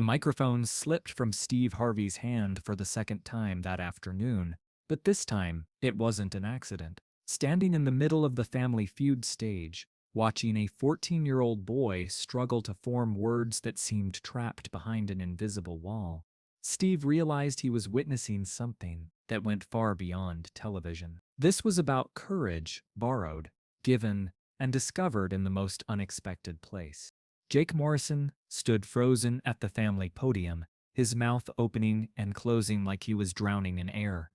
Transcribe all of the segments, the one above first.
The microphone slipped from Steve Harvey's hand for the second time that afternoon, but this time it wasn't an accident. Standing in the middle of the Family Feud stage, watching a 14-year-old boy struggle to form words that seemed trapped behind an invisible wall, Steve realized he was witnessing something that went far beyond television. This was about courage borrowed, given, and discovered in the most unexpected place. Jake Morrison stood frozen at the family podium, his mouth opening and closing like he was drowning in air.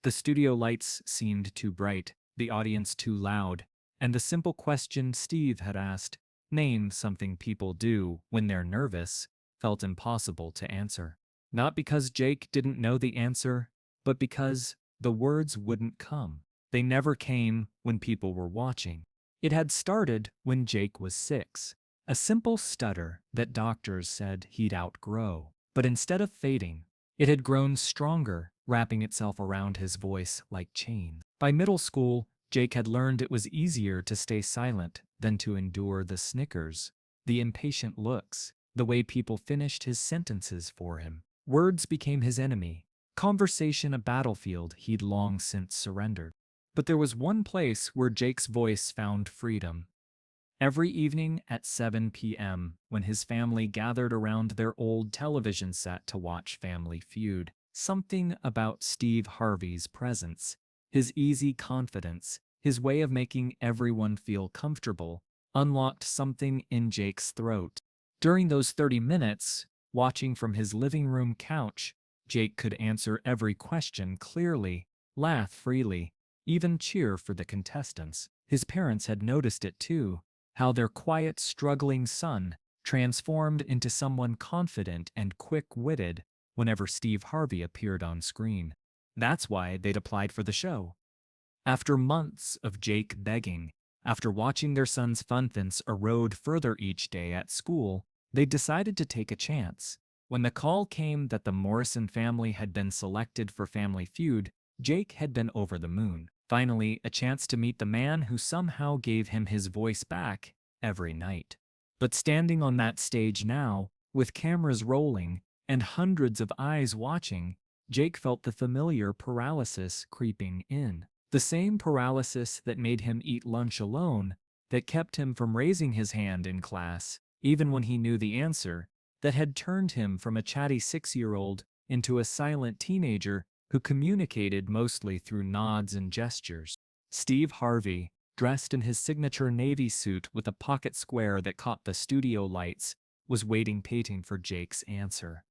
The studio lights seemed too bright, the audience too loud, and the simple question Steve had asked, "Name something people do when they're nervous," felt impossible to answer. Not because Jake didn't know the answer, but because the words wouldn't come. They never came when people were watching. It had started when Jake was 6. A simple stutter that doctors said he'd outgrow. But instead of fading, it had grown stronger, wrapping itself around his voice like chains. By middle school, Jake had learned it was easier to stay silent than to endure the snickers, the impatient looks, the way people finished his sentences for him. Words became his enemy, conversation a battlefield he'd long since surrendered. But there was one place where Jake's voice found freedom. Every evening at 7 p.m., when his family gathered around their old television set to watch Family Feud, something about Steve Harvey's presence, his easy confidence, his way of making everyone feel comfortable, unlocked something in Jake's throat. During those 30 minutes, watching from his living room couch, Jake could answer every question clearly, laugh freely, even cheer for the contestants. His parents had noticed it too, how their quiet, struggling son transformed into someone confident and quick-witted whenever Steve Harvey appeared on screen. That's why they'd applied for the show. After months of Jake begging, after watching their son's confidence erode further each day at school, they decided to take a chance. When the call came that the Morrison family had been selected for Family Feud, Jake had been over the moon. Finally, a chance to meet the man who somehow gave him his voice back every night. But standing on that stage now, with cameras rolling and hundreds of eyes watching, Jake felt the familiar paralysis creeping in. The same paralysis that made him eat lunch alone, that kept him from raising his hand in class, even when he knew the answer, that had turned him from a chatty 6-year-old into a silent teenager who communicated mostly through nods and gestures. Steve Harvey, dressed in his signature navy suit with a pocket square that caught the studio lights, was waiting for Jake's answer.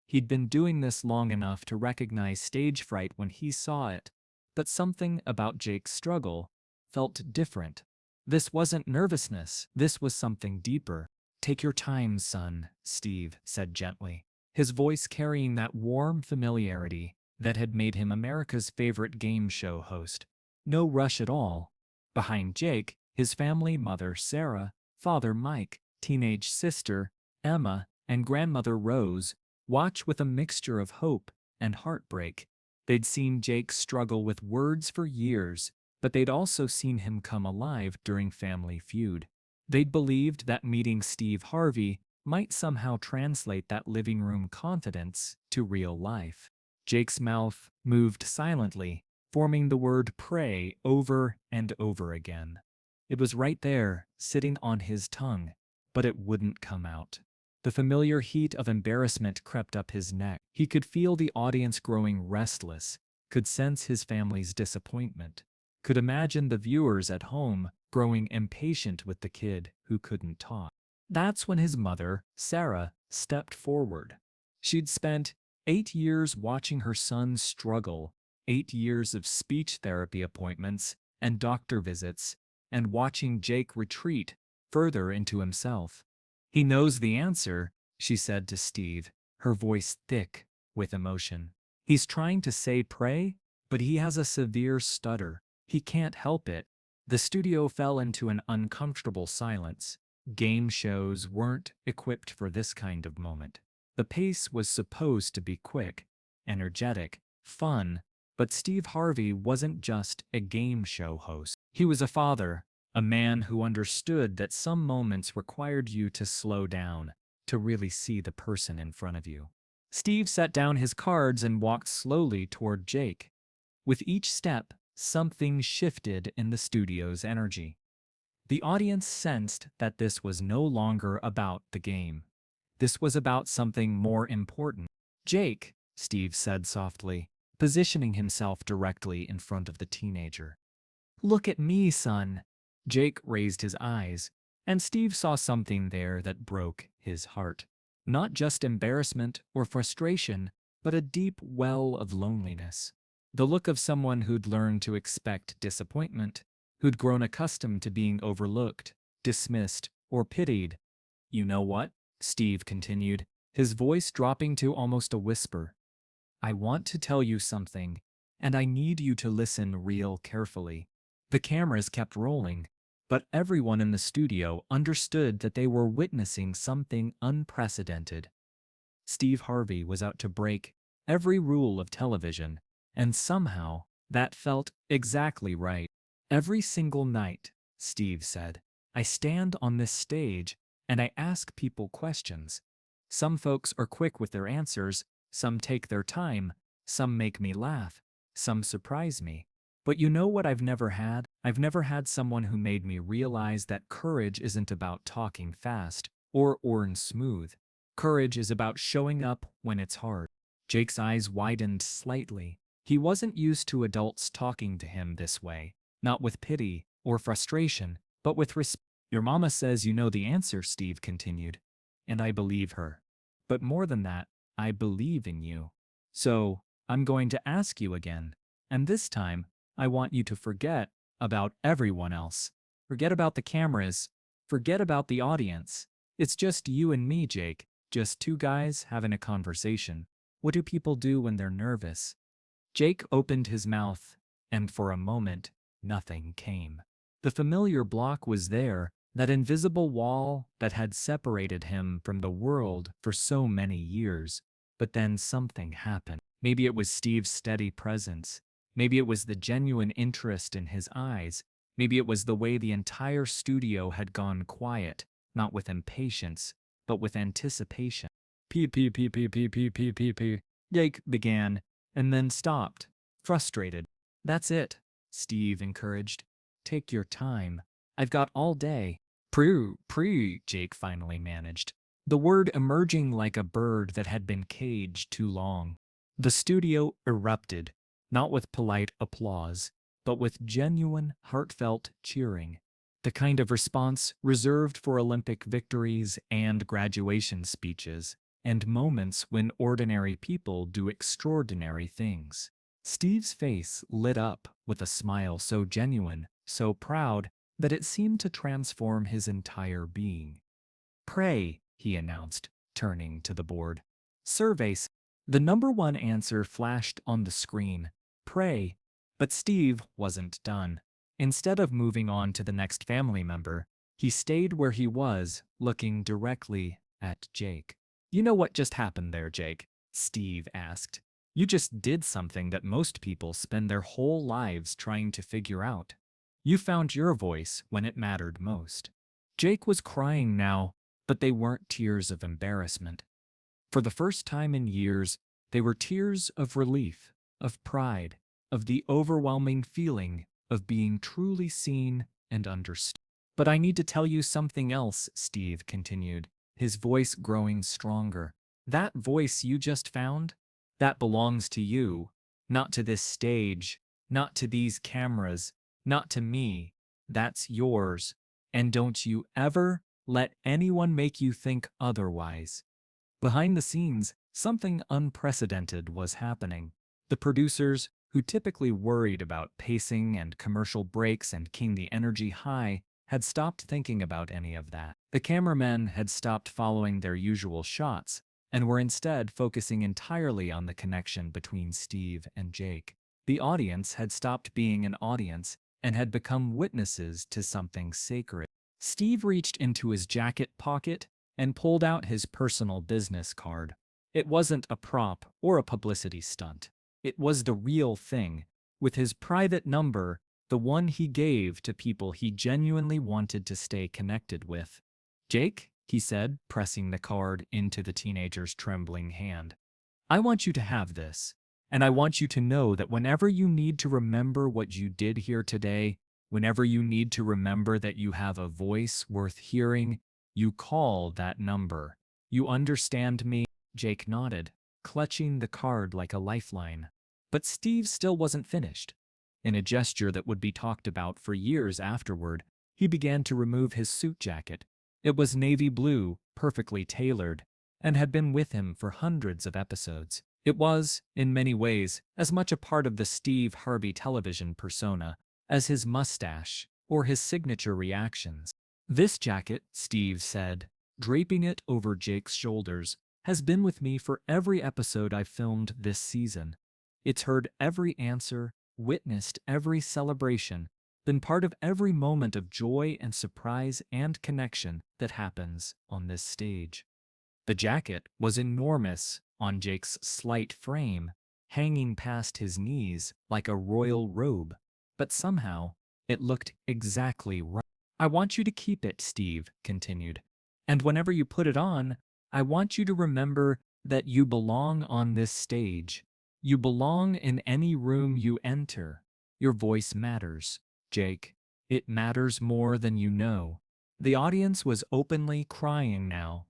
He'd been doing this long enough to recognize stage fright when he saw it, but something about Jake's struggle felt different. This wasn't nervousness, this was something deeper. "Take your time, son," Steve said gently, his voice carrying that warm familiarity that had made him America's favorite game show host. No rush at all. Behind Jake, his family mother Sarah, father Mike, teenage sister Emma, and grandmother Rose watch with a mixture of hope and heartbreak. They'd seen Jake struggle with words for years, but they'd also seen him come alive during Family Feud. They'd believed that meeting Steve Harvey might somehow translate that living room confidence to real life. Jake's mouth moved silently, forming the word pray over and over again. It was right there, sitting on his tongue, but it wouldn't come out. The familiar heat of embarrassment crept up his neck. He could feel the audience growing restless, could sense his family's disappointment, could imagine the viewers at home growing impatient with the kid who couldn't talk. That's when his mother, Sarah, stepped forward. She'd spent 8 years watching her son struggle, 8 years of speech therapy appointments and doctor visits, and watching Jake retreat further into himself. "He knows the answer," she said to Steve, her voice thick with emotion. "He's trying to say pray, but he has a severe stutter. He can't help it." The studio fell into an uncomfortable silence. Game shows weren't equipped for this kind of moment. The pace was supposed to be quick, energetic, fun, but Steve Harvey wasn't just a game show host. He was a father, a man who understood that some moments required you to slow down, to really see the person in front of you. Steve set down his cards and walked slowly toward Jake. With each step, something shifted in the studio's energy. The audience sensed that this was no longer about the game. This was about something more important. Jake, Steve said softly, positioning himself directly in front of the teenager. Look at me, son. Jake raised his eyes, and Steve saw something there that broke his heart. Not just embarrassment or frustration, but a deep well of loneliness. The look of someone who'd learned to expect disappointment, who'd grown accustomed to being overlooked, dismissed, or pitied. You know what? Steve continued, his voice dropping to almost a whisper. I want to tell you something, and I need you to listen real carefully. The cameras kept rolling, but everyone in the studio understood that they were witnessing something unprecedented. Steve Harvey was out to break every rule of television, and somehow that felt exactly right. Every single night, Steve said, I stand on this stage and I ask people questions. Some folks are quick with their answers, some take their time, some make me laugh, some surprise me. But you know what I've never had? I've never had someone who made me realize that courage isn't about talking fast or smooth. Courage is about showing up when it's hard. Jake's eyes widened slightly. He wasn't used to adults talking to him this way, not with pity or frustration, but with respect. Your mama says you know the answer, Steve continued, and I believe her. But more than that, I believe in you. So, I'm going to ask you again, and this time, I want you to forget about everyone else. Forget about the cameras. Forget about the audience. It's just you and me, Jake. Just two guys having a conversation. What do people do when they're nervous? Jake opened his mouth, and for a moment, nothing came. The familiar block was there, that invisible wall that had separated him from the world for so many years. But then something happened. Maybe it was Steve's steady presence. Maybe it was the genuine interest in his eyes. Maybe it was the way the entire studio had gone quiet, not with impatience, but with anticipation. P. Jake began, and then stopped, frustrated. That's it, Steve encouraged. Take your time. I've got all day. Jake finally managed, the word emerging like a bird that had been caged too long. The studio erupted, not with polite applause, but with genuine, heartfelt cheering. The kind of response reserved for Olympic victories and graduation speeches, and moments when ordinary people do extraordinary things. Steve's face lit up with a smile so genuine, so proud, that it seemed to transform his entire being. Pray, he announced, turning to the board. Surveys. The number one answer flashed on the screen. Pray. But Steve wasn't done. Instead of moving on to the next family member, he stayed where he was, looking directly at Jake. You know what just happened there, Jake? Steve asked. You just did something that most people spend their whole lives trying to figure out. You found your voice when it mattered most. Jake was crying now, but they weren't tears of embarrassment. For the first time in years, they were tears of relief, of pride, of the overwhelming feeling of being truly seen and understood. But I need to tell you something else, Steve continued, his voice growing stronger. That voice you just found, that belongs to you, not to this stage, not to these cameras, not to me. That's yours. And don't you ever let anyone make you think otherwise. Behind the scenes, something unprecedented was happening. The producers, who typically worried about pacing and commercial breaks and keeping the energy high, had stopped thinking about any of that. The cameramen had stopped following their usual shots and were instead focusing entirely on the connection between Steve and Jake. The audience had stopped being an audience and had become witnesses to something sacred. Steve reached into his jacket pocket and pulled out his personal business card. It wasn't a prop or a publicity stunt. It was the real thing, with his private number, the one he gave to people he genuinely wanted to stay connected with. Jake, he said, pressing the card into the teenager's trembling hand. I want you to have this, and I want you to know that whenever you need to remember what you did here today, whenever you need to remember that you have a voice worth hearing, you call that number. You understand me? Jake nodded, clutching the card like a lifeline. But Steve still wasn't finished. In a gesture that would be talked about for years afterward, he began to remove his suit jacket. It was navy blue, perfectly tailored, and had been with him for hundreds of episodes. It was, in many ways, as much a part of the Steve Harvey television persona as his mustache or his signature reactions. This jacket, Steve said, draping it over Jake's shoulders, has been with me for every episode I've filmed this season. It's heard every answer, witnessed every celebration, been part of every moment of joy and surprise and connection that happens on this stage. The jacket was enormous on Jake's slight frame, hanging past his knees like a royal robe, but somehow it looked exactly right. I want you to keep it, Steve continued, and whenever you put it on, I want you to remember that you belong on this stage. You belong in any room you enter. Your voice matters, Jake. It matters more than you know. The audience was openly crying now.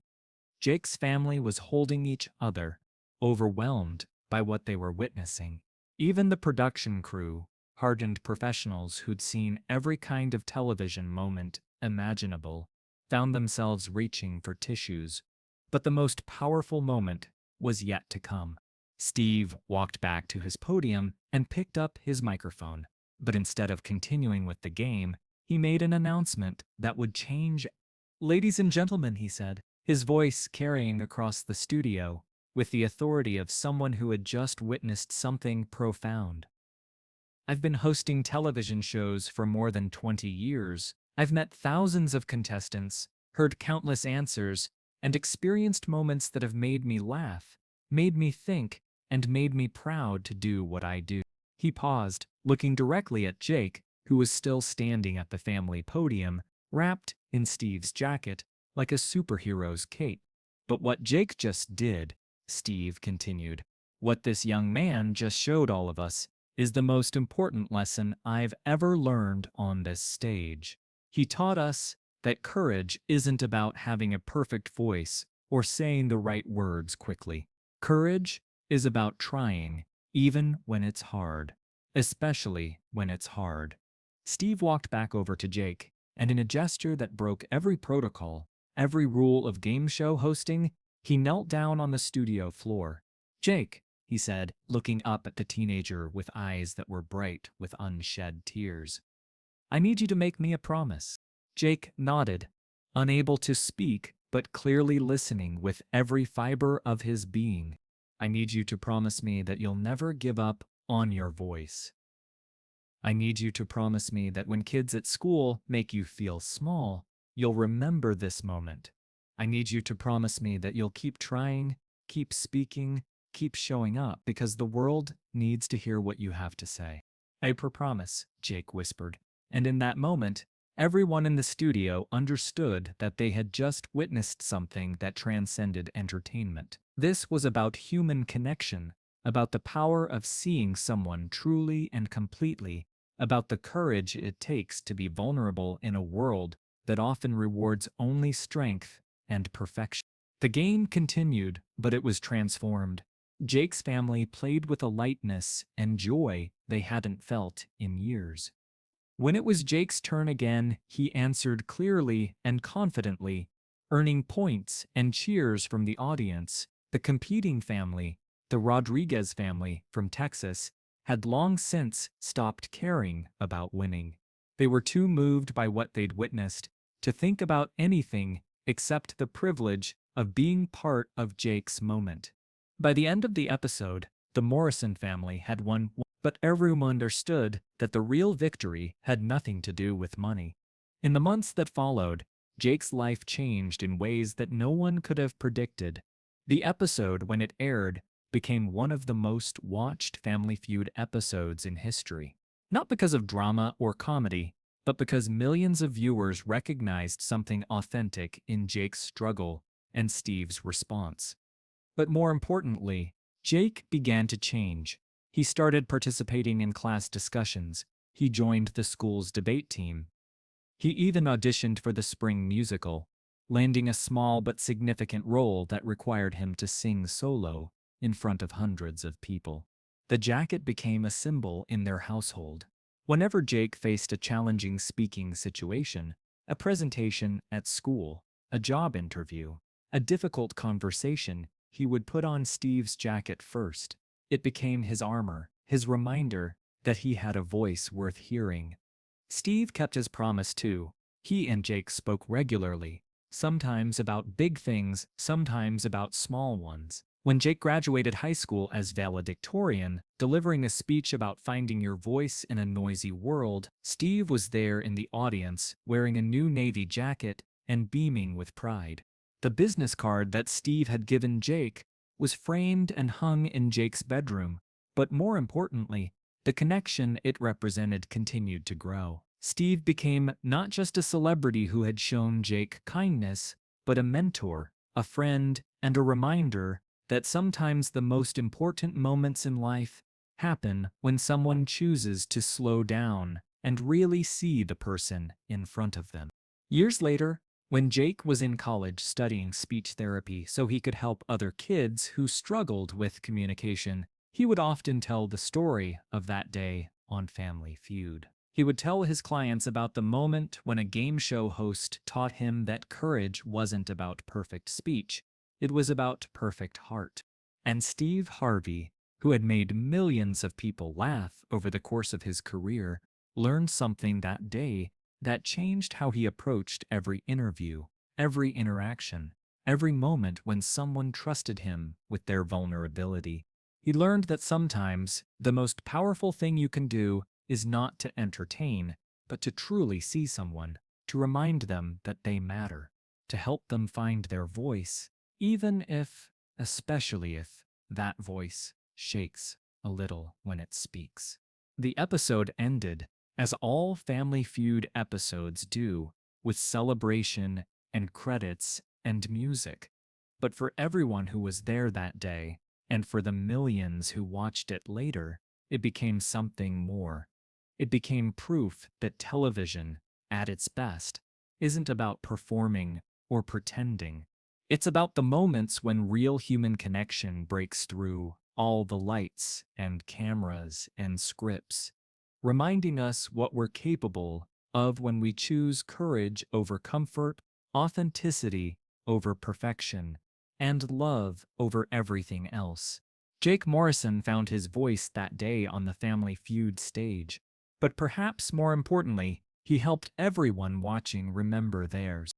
Jake's family was holding each other, overwhelmed by what they were witnessing. Even the production crew, hardened professionals who'd seen every kind of television moment imaginable, found themselves reaching for tissues. But the most powerful moment was yet to come. Steve walked back to his podium and picked up his microphone. But instead of continuing with the game, he made an announcement that would change. Ladies and gentlemen, he said, his voice carrying across the studio with the authority of someone who had just witnessed something profound. I've been hosting television shows for more than 20 years. I've met thousands of contestants, heard countless answers, and experienced moments that have made me laugh, made me think, and made me proud to do what I do. He paused, looking directly at Jake, who was still standing at the family podium, wrapped in Steve's jacket like a superhero's cape. But what Jake just did, Steve continued, what this young man just showed all of us, is the most important lesson I've ever learned on this stage. He taught us that courage isn't about having a perfect voice or saying the right words quickly. Courage is about trying, even when it's hard, especially when it's hard. Steve walked back over to Jake, and in a gesture that broke every protocol, every rule of game show hosting, he knelt down on the studio floor. Jake, he said, looking up at the teenager with eyes that were bright with unshed tears. I need you to make me a promise. Jake nodded, unable to speak, but clearly listening with every fiber of his being. I need you to promise me that you'll never give up on your voice. I need you to promise me that when kids at school make you feel small, you'll remember this moment. I need you to promise me that you'll keep trying, keep speaking, keep showing up, because the world needs to hear what you have to say. I promise, Jake whispered, and in that moment, everyone in the studio understood that they had just witnessed something that transcended entertainment. This was about human connection, about the power of seeing someone truly and completely, about the courage it takes to be vulnerable in a world that often rewards only strength and perfection. The game continued, but it was transformed. Jake's family played with a lightness and joy they hadn't felt in years. When it was Jake's turn again, he answered clearly and confidently, earning points and cheers from the audience. The competing family, the Rodriguez family from Texas, had long since stopped caring about winning. They were too moved by what they'd witnessed to think about anything except the privilege of being part of Jake's moment. By the end of the episode, the Morrison family had won, but everyone understood that the real victory had nothing to do with money. In the months that followed, Jake's life changed in ways that no one could have predicted. The episode, when it aired, became one of the most watched Family Feud episodes in history. Not because of drama or comedy, but because millions of viewers recognized something authentic in Jake's struggle and Steve's response. But more importantly, Jake began to change. He started participating in class discussions. He joined the school's debate team. He even auditioned for the spring musical, landing a small but significant role that required him to sing solo in front of hundreds of people. The jacket became a symbol in their household. Whenever Jake faced a challenging speaking situation, a presentation at school, a job interview, a difficult conversation, he would put on Steve's jacket first. It became his armor, his reminder that he had a voice worth hearing. Steve kept his promise too. He and Jake spoke regularly, sometimes about big things, sometimes about small ones. When Jake graduated high school as valedictorian, delivering a speech about finding your voice in a noisy world, Steve was there in the audience, wearing a new navy jacket and beaming with pride. The business card that Steve had given Jake was framed and hung in Jake's bedroom, but more importantly, the connection it represented continued to grow. Steve became not just a celebrity who had shown Jake kindness, but a mentor, a friend, and a reminder that sometimes the most important moments in life happen when someone chooses to slow down and really see the person in front of them. Years later, when Jake was in college studying speech therapy so he could help other kids who struggled with communication, he would often tell the story of that day on Family Feud. He would tell his clients about the moment when a game show host taught him that courage wasn't about perfect speech, it was about perfect heart. And Steve Harvey, who had made millions of people laugh over the course of his career, learned something that day that changed how he approached every interview, every interaction, every moment when someone trusted him with their vulnerability. He learned that sometimes the most powerful thing you can do is not to entertain, but to truly see someone, to remind them that they matter, to help them find their voice, even if, especially if, that voice shakes a little when it speaks. The episode ended, as all Family Feud episodes do, with celebration and credits and music. But for everyone who was there that day, and for the millions who watched it later, it became something more. It became proof that television, at its best, isn't about performing or pretending. It's about the moments when real human connection breaks through all the lights and cameras and scripts, reminding us what we're capable of when we choose courage over comfort, authenticity over perfection, and love over everything else. Jake Morrison found his voice that day on the Family Feud stage, but perhaps more importantly, he helped everyone watching remember theirs.